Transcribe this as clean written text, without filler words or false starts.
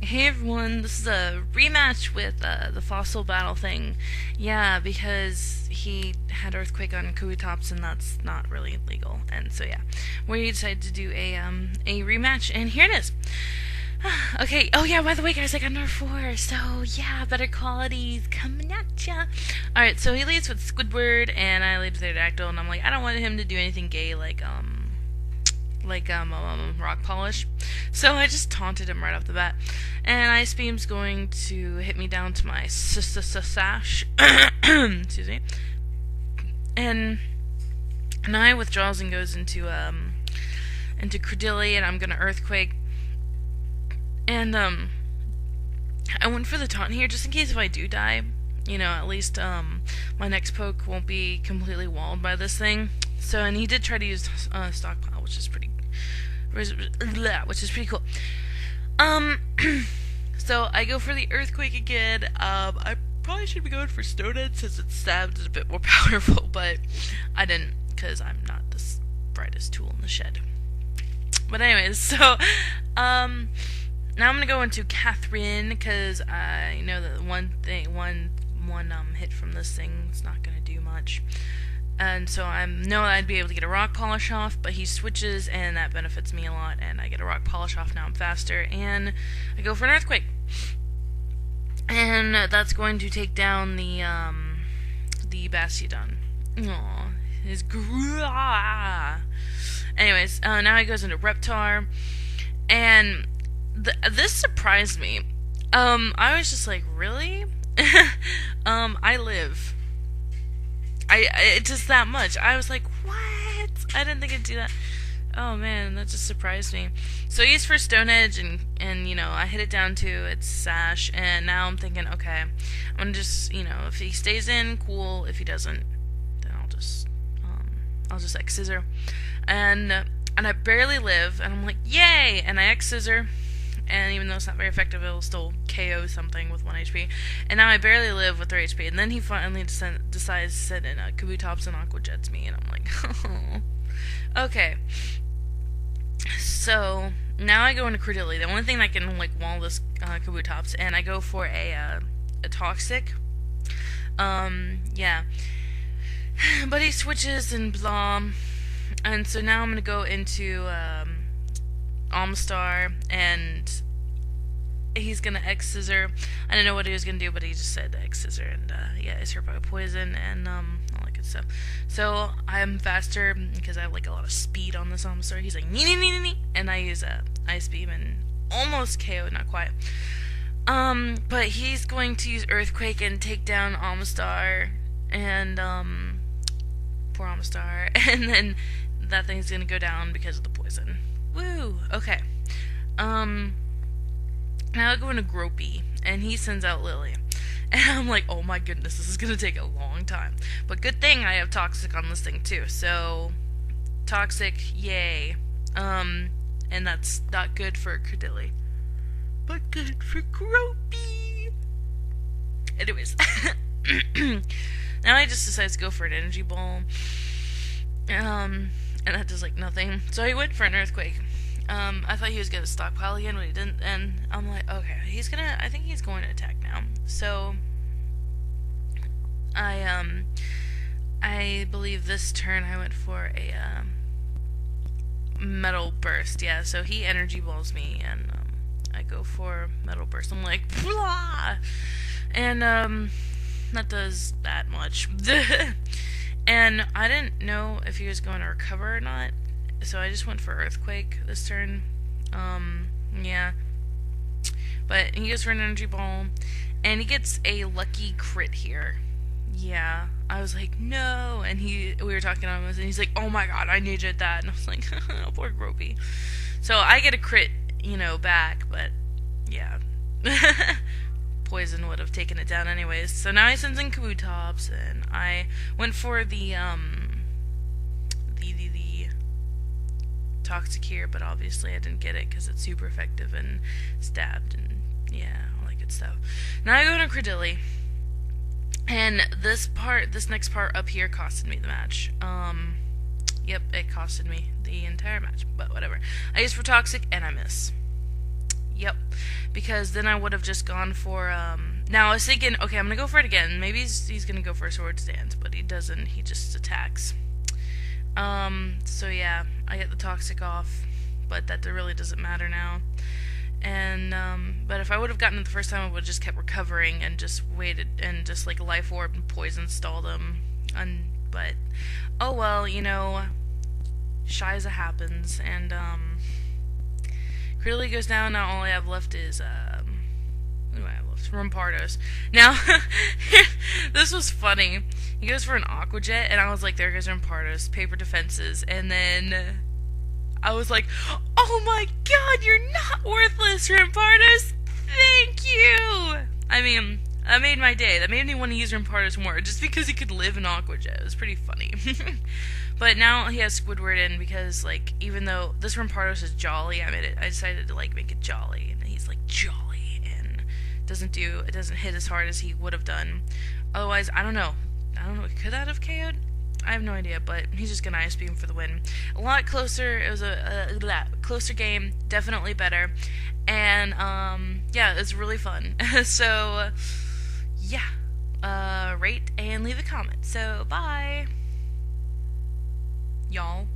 Hey everyone, this is a rematch with the fossil battle thing. Yeah, because he had earthquake on Kabutops and that's not really legal. And so yeah, we decided to do a rematch, and here it is. Okay. Oh yeah. By the way, guys, I got number 4. So yeah, better qualities coming at ya. All right. So he leads with Squidward, and I lead with Aerodactyl, and I'm like, I don't want him to do anything gay like rock polish. So I just taunted him right off the bat. And Ice Beam's going to hit me down to my sash. Excuse me. And I withdraws and goes into Credilli, and I'm gonna Earthquake. And I went for the taunt here just in case if I do die, at least my next poke won't be completely walled by this thing. So, and he did try to use stockpile, which is pretty cool. So I go for the earthquake again. I probably should be going for Stone Edge since its stabbed is a bit more powerful, but I didn't because I'm not the brightest tool in the shed. But anyways, so now I'm gonna go into Catherine because I know that one hit from this thing is not gonna do much. And so I know I'd be able to get a rock polish off, but he switches, and that benefits me a lot, and I get a rock polish off. Now I'm faster, and I go for an earthquake. And that's going to take down the Bastiodon. Aww, his Anyways, now he goes into Reptar, and this surprised me. I was just like, really? I live. It's just that much. I was like, what? I didn't think it'd do that. Oh man, that just surprised me. So he's for Stone Edge, and I hit it down to its sash, and now I'm thinking, okay, I'm gonna just, if he stays in, cool. If he doesn't, then I'll just X Scissor, and I barely live, and I'm like, yay! And I X Scissor. And even though it's not very effective, it'll still KO something with 1 HP. And now I barely live with 3 HP. And then he finally decides to send in Kabutops and Aqua Jets me. And I'm like, oh. Okay. So, now I go into Credilli. The only thing that can, wall this Kabutops. And I go for a Toxic. Yeah. But he switches and blah. And so now I'm going to go into Almastar, and he's gonna X Scissor. I didn't know what he was gonna do, but he just said X Scissor, and yeah, it's hurt by poison and all that good stuff. So I'm faster because I have a lot of speed on this Almastar. He's like nee, and I use Ice Beam and almost KO, not quite. But he's going to use Earthquake and take down Almastar, and poor Almastar, and then that thing's gonna go down because of the poison. Woo! Okay. Now I go into Gropey, and he sends out Lily. And I'm like, oh my goodness, this is gonna take a long time. But good thing I have Toxic on this thing too, so Toxic, yay. And that's not good for Credilli, but good for Gropey. Anyways. Now I just decided to go for an Energy Ball. And that does nothing. So he went for an Earthquake. I thought he was gonna stockpile again, but he didn't. And I'm like, okay, I think he's going to attack now. So I believe this turn I went for a Metal Burst. Yeah. So he Energy Balls me, and I go for Metal Burst. I'm like, blah, and that does that much. And I didn't know if he was going to recover or not, so I just went for Earthquake this turn. Yeah. But he goes for an Energy Ball, and he gets a lucky crit here. Yeah. I was like, no, and we were talking on this, and he's like, oh my god, I needed that, and I was like, oh, poor Gropey. So I get a crit, back, but, yeah. Poison would have taken it down anyways. So now he sends in Kabutops, and I went for the Toxic here, but obviously I didn't get it because it's super effective and stabbed and yeah, all that good stuff. Now I go to Credilli, and this next part up here costed me the match. Yep, it costed me the entire match, but whatever. I use for Toxic, and I miss. Yep. because then I would have just gone for now I was thinking, okay, I'm gonna go for it again. Maybe he's gonna go for a swords dance, but he doesn't. He just attacks. So yeah, I get the toxic off, but that really doesn't matter now. And but if I would have gotten it the first time, I would have just kept recovering and just waited and just like life orb and poison stalled him. But oh well, you know, Shiza happens, and Critterly goes down. Now all I have left is what do I have left? Rampardos. Now this was funny. He goes for an Aqua Jet, and I was like, there goes Rampardos, paper defenses, and then I was like, oh my god, you're not worthless, Rampardos! Thank you! I mean, that made my day. That made me want to use Rampardos more, just because he could live in Aqua Jet. It was pretty funny. But now he has Squidward in, because, like, even though this Rampardos is jolly, I decided to, like, make it jolly, and he's, like, jolly, and it doesn't hit as hard as he would have done. Otherwise, I don't know. Could that have KO'd? I have no idea, but he's just gonna Ice Beam for the win. A lot closer. It was a closer game, definitely better, and yeah, it's really fun. So yeah, rate and leave a comment. So bye, y'all.